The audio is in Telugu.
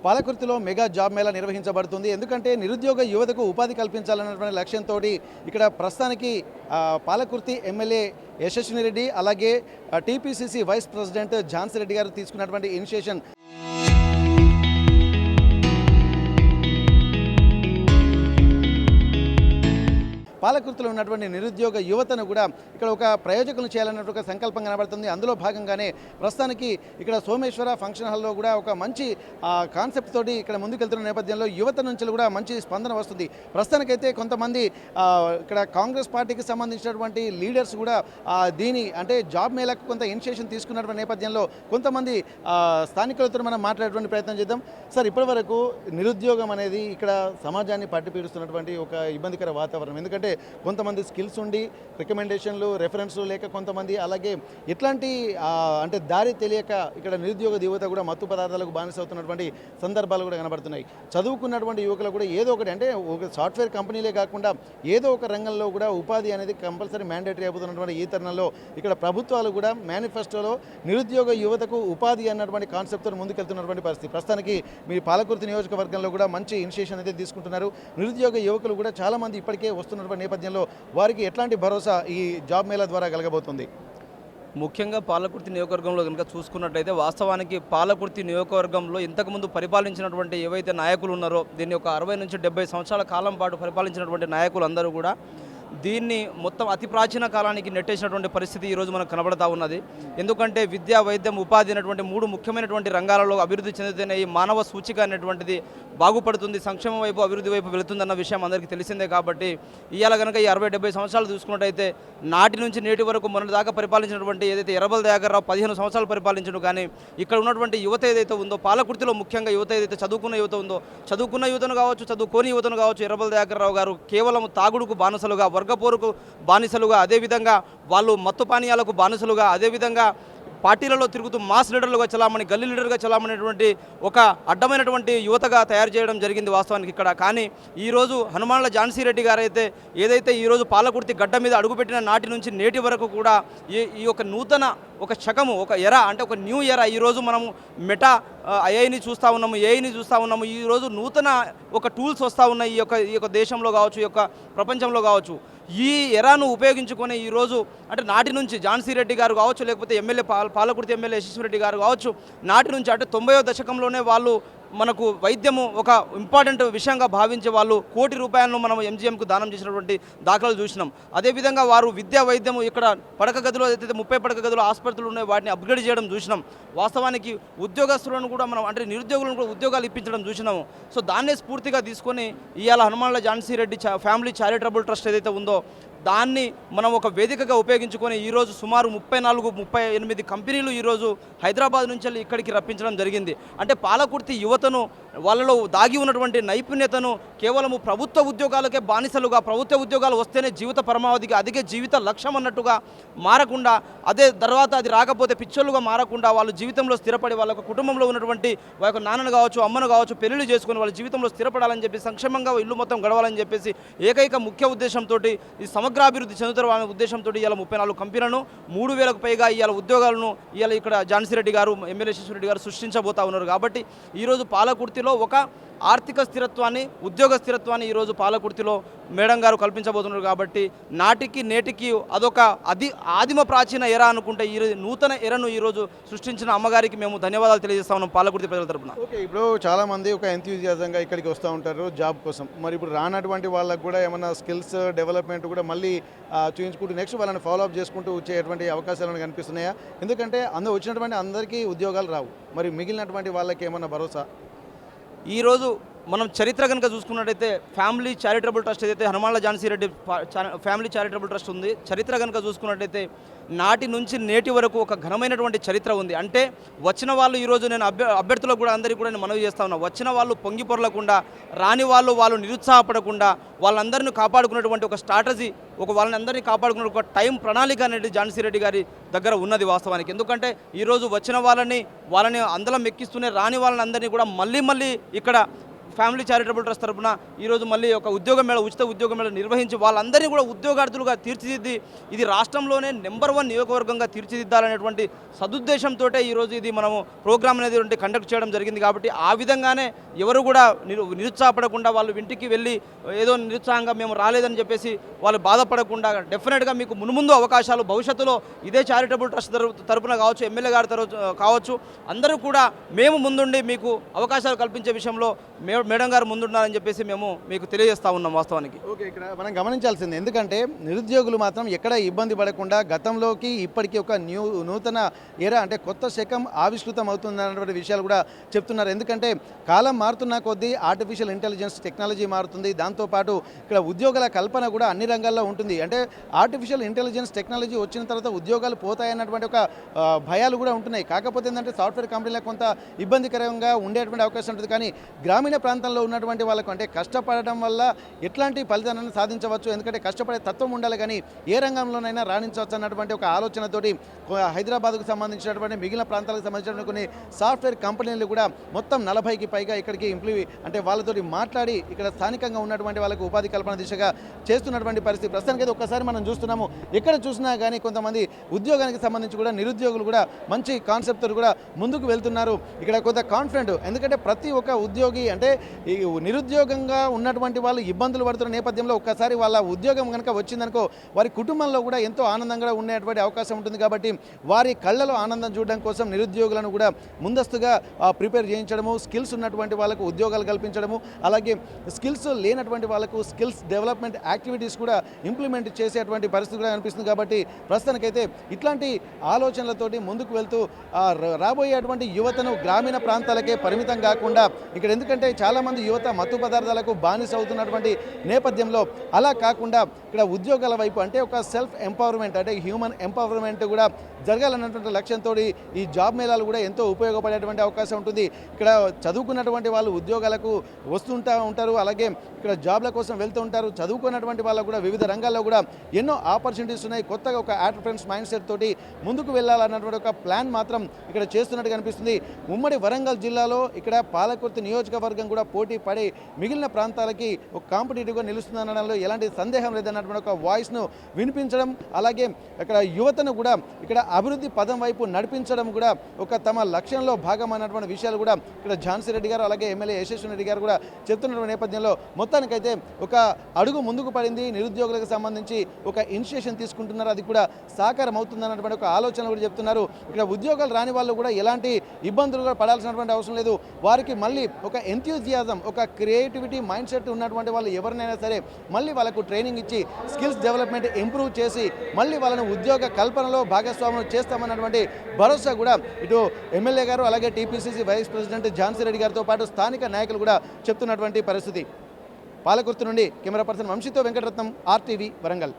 పాలకుర్తిలో మెగా జాబ్ మేళా నిర్వహించబడుతుంది. ఎందుకంటే నిరుద్యోగ యువతకు ఉపాధి కల్పించాలన్నటువంటి లక్ష్యంతో ఇక్కడ ప్రస్తుతానికి పాలకుర్తి ఎమ్మెల్యే యశస్విని రెడ్డి అలాగే TPCC vice president Jhansi Reddy garu తీసుకున్నటువంటి ఇనిషియేషన్ పాలకుర్తిలో ఉన్నటువంటి నిరుద్యోగ యువతను కూడా ఇక్కడ ఒక ప్రయోజకులు చేయాలన్నట్టు ఒక సంకల్పం కనబడుతుంది. అందులో భాగంగానే ప్రస్తుతానికి ఇక్కడ సోమేశ్వర ఫంక్షన్ హాల్లో కూడా ఒక మంచి కాన్సెప్ట్ తోటి ఇక్కడ ముందుకెళ్తున్న నేపథ్యంలో యువత నుంచి కూడా మంచి స్పందన వస్తుంది. ప్రస్తుతానికైతే కొంతమంది ఇక్కడ కాంగ్రెస్ పార్టీకి సంబంధించినటువంటి లీడర్స్ కూడా దీని అంటే జాబ్ మేళకు కొంత ఇనిషియేషన్ తీసుకున్నటువంటి నేపథ్యంలో కొంతమంది స్థానికులతో మనం మాట్లాడేటువంటి ప్రయత్నం చేద్దాం. సార్, ఇప్పటివరకు నిరుద్యోగం అనేది ఇక్కడ సమాజాన్ని పట్టి పీడుస్తున్నటువంటి ఒక ఇబ్బందికర వాతావరణం. ఎందుకంటే కొంతమంది స్కిల్స్ ఉండి రికమెండేషన్లు రెఫరెన్స్లు లేక కొంతమంది అలాగే ఇట్లాంటి అంటే దారి తెలియక ఇక్కడ నిరుద్యోగ యువత కూడా మత్తు పదార్థాలకు బానిస అవుతున్నటువంటి సందర్భాలు కూడా కనబడుతున్నాయి. చదువుకున్నటువంటి యువకులు కూడా ఏదో ఒకటి అంటే ఒక సాఫ్ట్వేర్ కంపెనీలే కాకుండా ఏదో ఒక రంగంలో కూడా ఉపాధి అనేది కంపల్సరీ మ్యాండేటరీ అయిపోతున్నటువంటి ఈ తరుణంలో ఇక్కడ ప్రభుత్వాలు కూడా మేనిఫెస్టోలో నిరుద్యోగ యువతకు ఉపాధి అన్నటువంటి కాన్సెప్ట్తో ముందుకెళ్తున్నటువంటి పరిస్థితి. ప్రస్తుతానికి మీ పాలకుర్తి నియోజకవర్గంలో కూడా మంచి ఇనిషియేషన్ అయితే తీసుకుంటున్నారు. నిరుద్యోగ యువకులు కూడా చాలామంది ఇప్పటికే వస్తున్నటువంటి నేపథ్యంలో వారికి ఎట్లాంటి భరోసా ఈ జాబ్ మేళా ద్వారా కలగబోతుంది? ముఖ్యంగా పాలకుర్తి నియోజకవర్గంలో కనుక చూసుకున్నట్లయితే వాస్తవానికి పాలకుర్తి నియోజకవర్గంలో ఇంతకుముందు పరిపాలించినటువంటి ఏవైతే నాయకులు ఉన్నారో దీన్ని ఒక 60 నుంచి 70 సంవత్సరాల కాలం పాటు పరిపాలించినటువంటి నాయకులు అందరూ కూడా దీన్ని మొత్తం అతి ప్రాచీన కాలానికి నెట్టేసినటువంటి పరిస్థితి ఈరోజు మనకు కనబడతా ఉన్నది. ఎందుకంటే విద్య, వైద్యం, ఉపాధి అనేటువంటి 3 ముఖ్యమైనటువంటి రంగాలలో అభివృద్ధి చెందితేనే ఈ మానవ సూచిక అనేటువంటిది బాగుపడుతుంది, సంక్షేమం వైపు అభివృద్ధి వైపు వెళుతుందన్న విషయం అందరికీ తెలిసిందే. కాబట్టి ఇవాళ కనుక ఈ 60-70 సంవత్సరాలు చూసుకున్నట్టయితే నాటి నుంచి నేటి వరకు మొన్న దాకా పరిపాలించినటువంటి ఏదైతే ఎర్రబల్ దయాకర్రావు 15 సంవత్సరాలు పరిపాలించడం, కానీ ఇక్కడ ఉన్నటువంటి యువత ఏదైతే ఉందో పాలకుర్తిలో ముఖ్యంగా యువత ఏదైతే చదువుకున్న యువత ఉందో, చదువుకున్న యువతను కావచ్చు, చదువుకోని యువతను కావచ్చు, ఎర్రబల్ దయాకర్రావు గారు కేవలం తాగుడుకు బానిసలుగా, వర్గపోరుకు బానిసలుగా, అదేవిధంగా వాళ్ళు మత్తు పానీయాలకు బానిసలుగా, అదేవిధంగా పార్టీలలో తిరుగుతూ మాస్ లీడర్లుగా చలామణి, గల్లీ లీడర్గా చలామణినటువంటి ఒక అడ్డమైనటువంటి యువతగా తయారు చేయడం జరిగింది వాస్తవానికి ఇక్కడ. కానీ ఈరోజు హనుమాన్ల ఝాన్సీ రెడ్డి గారు అయితే ఏదైతే ఈరోజు పాలకుర్తి గడ్డ మీద అడుగుపెట్టిన నాటి నుంచి నేటి వరకు కూడా ఈ యొక్క నూతన ఒక శకము, ఒక ఎరా అంటే ఒక న్యూ ఎరా ఈరోజు మనము మెటా ఐఐని చూస్తూ ఉన్నాము, ఏఐని చూస్తూ ఉన్నాము. ఈరోజు నూతన ఒక టూల్స్ వస్తూ ఉన్నాయి ఈ యొక్క దేశంలో కావచ్చు, ఈ యొక్క ప్రపంచంలో కావచ్చు. ఈ ఎరాను ఉపయోగించుకొని ఈరోజు అంటే నాటి నుంచి ఝాన్సీ రెడ్డి గారు కావచ్చు, లేకపోతే ఎమ్మెల్యే పాలకుర్తి ఎమ్మెల్యే యశస్వి రెడ్డి గారు కావచ్చు, నాటి నుంచి అంటే 90వ దశకంలోనే వాళ్ళు మనకు వైద్యము ఒక ఇంపార్టెంట్ విషయంగా భావించే వాళ్ళు ₹1 కోటి మనం ఎంజీఎంకు దానం చేసినటువంటి దాఖలాలు చూసినాం. అదేవిధంగా వారు విద్యా వైద్యము ఇక్కడ పడక గదులు ఏదైతే 30 పడక గదులు ఆసుపత్రులు ఉన్నాయో వాటిని అప్గ్రేడ్ చేయడం చూసినాం. వాస్తవానికి ఉద్యోగస్తులను కూడా మనం అంటే నిరుద్యోగులను కూడా ఉద్యోగాలు ఇప్పించడం చూసినాము. సో దాన్నే స్ఫూర్తిగా తీసుకొని ఇవాళ Hanumandla Jhansi Reddy family charitable trust ఏదైతే ఉందో దాన్ని మనం ఒక వేదికగా ఉపయోగించుకొని ఈరోజు సుమారు 34-38 కంపెనీలు ఈరోజు హైదరాబాద్ నుంచి ఇక్కడికి రప్పించడం జరిగింది. అంటే పాలకుర్తి యువతను వాళ్ళలో దాగి ఉన్నటువంటి నైపుణ్యతను కేవలము ప్రభుత్వ ఉద్యోగాలకే బానిసలుగా, ప్రభుత్వ ఉద్యోగాలు వస్తేనే జీవిత పరమావధిగా అదిగే జీవిత లక్ష్యం అన్నట్టుగా మారకుండా, అదే తర్వాత అది రాకపోతే పిచ్చోళ్ళుగా మారకుండా వాళ్ళు జీవితంలో స్థిరపడి వాళ్ళ కుటుంబంలో ఉన్నటువంటి వాళ్ళ నాన్నను కావచ్చు, అమ్మను కావచ్చు పెళ్లిళ్ళు చేసుకొని వాళ్ళ జీవితంలో స్థిరపడాలని చెప్పి సంక్షేమంగా ఇల్లు మొత్తం గడవాలని చెప్పేసి ఏకైక ముఖ్య ఉద్దేశంతో ఈ సమగ్రాభివృద్ధి చెందుతారనే ఉద్దేశంతో ఇవాళ 34 కంపెనీలను 3000కు పైగా ఇవాళ ఉద్యోగాలను ఇవాళ ఇక్కడ ఝాన్సీ రెడ్డి గారు, ఎమ్మెల్యే యశస్వి రెడ్డి గారు సృష్టించబోతా ఉన్నారు. కాబట్టి ఈరోజు పాలకుర్తిలో ఒక ఆర్థిక స్థిరత్వాన్ని, ఉద్యోగ స్థిరత్వాన్ని ఈరోజు పాలకుర్తిలో మేడం గారు కల్పించబోతున్నారు. కాబట్టి నాటికి నేటికి అదొక ఆదిమ ప్రాచీన ఎర అనుకుంటే ఈ నూతన ఎరను ఈరోజు సృష్టించిన అమ్మగారికి మేము ధన్యవాదాలు తెలియజేస్తా ఉన్నాం పాలకుర్తి ప్రజల తరపున. ఓకే, ఇప్పుడు చాలామంది ఒక ఎంతూజియాజంగా ఇక్కడికి వస్తూ ఉంటారు జాబ్ కోసం. మరి ఇప్పుడు రానటువంటి వాళ్ళకు కూడా ఏమైనా స్కిల్స్ డెవలప్మెంట్ కూడా మళ్ళీ చూపించుకుంటూ నెక్స్ట్ వాళ్ళని ఫాలోఅప్ చేసుకుంటూ వచ్చేటువంటి అవకాశాలు కనిపిస్తున్నాయా? ఎందుకంటే వచ్చినటువంటి అందరికీ ఉద్యోగాలు రావు, మరి మిగిలినటువంటి వాళ్ళకి ఏమన్నా భరోసా? ఈరోజు మనం చరిత్ర కనుక చూసుకున్నట్టయితే ఫ్యామిలీ చారిటబుల్ ట్రస్ట్ ఏదైతే Hanumandla Jhansi Reddy family charitable trust ఉంది, చరిత్ర కనుక చూసుకున్నట్టయితే నాటి నుంచి నేటి వరకు ఒక ఘనమైనటువంటి చరిత్ర ఉంది. అంటే వచ్చిన వాళ్ళు ఈరోజు నేను అభ్యర్థులకు కూడా అందరికీ కూడా నేను మనవి చేస్తా ఉన్నా, వచ్చిన వాళ్ళు పొంగి పొరలకుండా, రాని వాళ్ళు నిరుత్సాహపడకుండా వాళ్ళందరినీ కాపాడుకునేటువంటి ఒక స్ట్రాటజీ, వాళ్ళని అందరినీ కాపాడుకునే ఒక టైం ప్రణాళిక అనేది ఝాన్సీ రెడ్డి గారి దగ్గర ఉన్నది వాస్తవానికి. ఎందుకంటే ఈరోజు వచ్చిన వాళ్ళని అందలం ఎక్కిస్తూనే రాని వాళ్ళని అందరినీ కూడా మళ్ళీ ఇక్కడ ఫ్యామిలీ చారిటబుల్ ట్రస్ట్ తరపున ఈరోజు మళ్ళీ ఒక ఉద్యోగ మేళ ఉచిత ఉద్యోగ మేళ నిర్వహించి వాళ్ళందరినీ కూడా ఉద్యోగార్థులుగా తీర్చిదిద్ది ఇది రాష్ట్రంలోనే నెంబర్ 1 నియోజకవర్గంగా తీర్చిదిద్దాలనేటువంటి సదుద్దేశంతో ఈరోజు ఇది మనము ప్రోగ్రామ్ అనేది కండక్ట్ చేయడం జరిగింది. కాబట్టి ఆ విధంగానే ఎవరు కూడా నిరుత్సాహపడకుండా వాళ్ళు ఇంటికి వెళ్ళి ఏదో నిరుత్సాహంగా మేము రాలేదని చెప్పేసి వాళ్ళు బాధపడకుండా డెఫినెట్గా మీకు మున్ముందు అవకాశాలు భవిష్యత్తులో ఇదే చారిటబుల్ ట్రస్ట్ తరపున కావచ్చు, ఎమ్మెల్యే గారి కావచ్చు, అందరూ కూడా మేము ముందుండి మీకు అవకాశాలు కల్పించే విషయంలో మేడం గారు ముందున్నారని చెప్పేసి మేము మీకు తెలియజేస్తా ఉన్నాం. వాస్తవానికి ఓకే, ఇక్కడ మనం గమనించాల్సింది ఎందుకంటే నిరుద్యోగులు మాత్రం ఎక్కడ ఇబ్బంది పడకుండా గతంలోకి ఇప్పటికీ ఒక నూతన ఏరా అంటే కొత్త శకం ఆవిష్కృతం అవుతుందన్నటువంటి విషయాలు కూడా చెప్తున్నారు. ఎందుకంటే కాలం మారుతున్న కొద్దీ ఆర్టిఫిషియల్ ఇంటెలిజెన్స్ టెక్నాలజీ మారుతుంది. దాంతోపాటు ఇక్కడ ఉద్యోగాల కల్పన కూడా అన్ని రంగాల్లో ఉంటుంది. అంటే ఆర్టిఫిషియల్ ఇంటెలిజెన్స్ టెక్నాలజీ వచ్చిన తర్వాత ఉద్యోగాలు పోతాయన్నటువంటి ఒక భయాలు కూడా ఉంటున్నాయి. కాకపోతే ఏంటంటే సాఫ్ట్వేర్ కంపెనీలకు కొంత ఇబ్బందికరంగా ఉండేటువంటి అవకాశం ఉంటుంది. కానీ గ్రామీణ ప్రాంతంలో ఉన్నటువంటి వాళ్ళకు అంటే కష్టపడడం వల్ల ఎట్లాంటి ఫలితాలను సాధించవచ్చు, ఎందుకంటే కష్టపడే తత్వం ఉండాలి, కానీ ఏ రంగంలోనైనా రాణించవచ్చు అన్నటువంటి ఒక ఆలోచనతోటి హైదరాబాద్కు సంబంధించినటువంటి మిగిలిన ప్రాంతాలకు సంబంధించినటువంటి కొన్ని సాఫ్ట్వేర్ కంపెనీలు కూడా మొత్తం 40కి పైగా ఇక్కడికి అంటే వాళ్ళతోటి మాట్లాడి ఇక్కడ స్థానికంగా ఉన్నటువంటి వాళ్ళకు ఉపాధి కల్పన దిశగా చేస్తున్నటువంటి పరిస్థితి ప్రస్తుతానికైతే ఒక్కసారి మనం చూస్తున్నాము. ఎక్కడ చూసినా కానీ కొంతమంది ఉద్యోగానికి సంబంధించి కూడా నిరుద్యోగులు కూడా మంచి కాన్సెప్ట్తో కూడా ముందుకు వెళ్తున్నారు. ఇక్కడ కొంత కాన్ఫిడెంట్, ఎందుకంటే ప్రతి ఒక్క ఉద్యోగి అంటే ఈ నిరుద్యోగంగా ఉన్నటువంటి వాళ్ళు ఇబ్బందులు పడుతున్న నేపథ్యంలో ఒక్కసారి వాళ్ళ ఉద్యోగం కనుక వచ్చిందనుకో వారి కుటుంబంలో కూడా ఎంతో ఆనందంగా ఉండేటువంటి అవకాశం ఉంటుంది. కాబట్టి వారి కళ్ళలో ఆనందం చూడడం కోసం నిరుద్యోగులను కూడా ముందస్తుగా ప్రిపేర్ చేయించడము, స్కిల్స్ ఉన్నటువంటి వాళ్ళకు ఉద్యోగాలు కల్పించడము, అలాగే స్కిల్స్ లేనటువంటి వాళ్ళకు స్కిల్స్ డెవలప్మెంట్ యాక్టివిటీస్ కూడా ఇంప్లిమెంట్ చేసేటువంటి పరిస్థితి కూడా కనిపిస్తుంది. కాబట్టి ప్రస్తుతానికైతే ఇట్లాంటి ఆలోచనలతోటి ముందుకు వెళ్తూ రాబోయేటువంటి యువతను గ్రామీణ ప్రాంతాలకే పరిమితం కాకుండా ఇక్కడ ఎందుకంటే చాలామంది యువత మత్తు పదార్థాలకు బానిస అవుతున్నటువంటి నేపథ్యంలో అలా కాకుండా ఇక్కడ ఉద్యోగాల వైపు అంటే ఒక సెల్ఫ్ ఎంపవర్మెంట్ అంటే హ్యూమన్ ఎంపవర్మెంట్ కూడా జరగాలన్నటువంటి లక్ష్యంతో ఈ జాబ్ మేళాలు కూడా ఎంతో ఉపయోగపడేటువంటి అవకాశం ఉంటుంది. ఇక్కడ చదువుకున్నటువంటి వాళ్ళు ఉద్యోగాలకు ఉంటారు, అలాగే ఇక్కడ జాబ్ల కోసం వెళ్తూ ఉంటారు. చదువుకున్నటువంటి వాళ్ళు కూడా వివిధ రంగాల్లో కూడా ఎన్నో ఆపర్చునిటీస్ ఉన్నాయి. కొత్తగా ఒక ఆంటర్‌ప్రెన్యూర్స్ మైండ్ సెట్ తోటి ముందుకు వెళ్ళాలన్నటువంటి ఒక ప్లాన్ మాత్రం ఇక్కడ చేస్తున్నట్టు కనిపిస్తుంది. ఉమ్మడి వరంగల్ జిల్లాలో ఇక్కడ పాలకుర్తి నియోజకవర్గం కూడా పోటీ పడి మిగిలిన ప్రాంతాలకి ఒక కాంపిటేటివ్గా నిలుస్తుందనడంలో ఎలాంటి సందేహం లేదన్నటువంటి ఒక వాయిస్ను వినిపించడం, అలాగే ఇక్కడ యువతను కూడా ఇక్కడ అభివృద్ధి పదం వైపు నడిపించడం కూడా ఒక తమ లక్ష్యంలో భాగమైనటువంటి విషయాలు కూడా ఇక్కడ ఝాన్సీ రెడ్డి గారు అలాగే ఎమ్మెల్యే యశస్వి రెడ్డి గారు కూడా చెప్తున్నటువంటి నేపథ్యంలో మొత్తానికైతే ఒక అడుగు ముందుకు పడింది. నిరుద్యోగులకు సంబంధించి ఒక ఇనిషియేషన్ తీసుకుంటున్నారు, అది కూడా సాకారం అవుతుందన్నటువంటి ఒక ఆలోచన కూడా చెప్తున్నారు. ఇక్కడ ఉద్యోగాలు రాని వాళ్ళు కూడా ఎలాంటి ఇబ్బందులు కూడా పడాల్సినటువంటి అవసరం లేదు. వారికి మళ్ళీ ఒక ఎంథ్యూజియాజం ఒక క్రియేటివిటీ మైండ్ సెట్ ఉన్నటువంటి వాళ్ళు ఎవరినైనా సరే మళ్ళీ వాళ్ళకు ట్రైనింగ్ ఇచ్చి స్కిల్స్ డెవలప్మెంట్ ఇంప్రూవ్ చేసి మళ్ళీ వాళ్ళను ఉద్యోగ కల్పనలో భాగస్వామ్యం చేస్తామన్నటువంటి భరోసా కూడా ఇటు ఎమ్మెల్యే గారు అలాగే TPCC vice president Jhansi Reddy గారితో పాటు స్థానిక నాయకులు కూడా చెప్తున్నటువంటి పరిస్థితి. పాలకుర్తి నుండి కెమెరా పర్సన్ వంశీతో వెంకటరత్నం, RTV వరంగల్.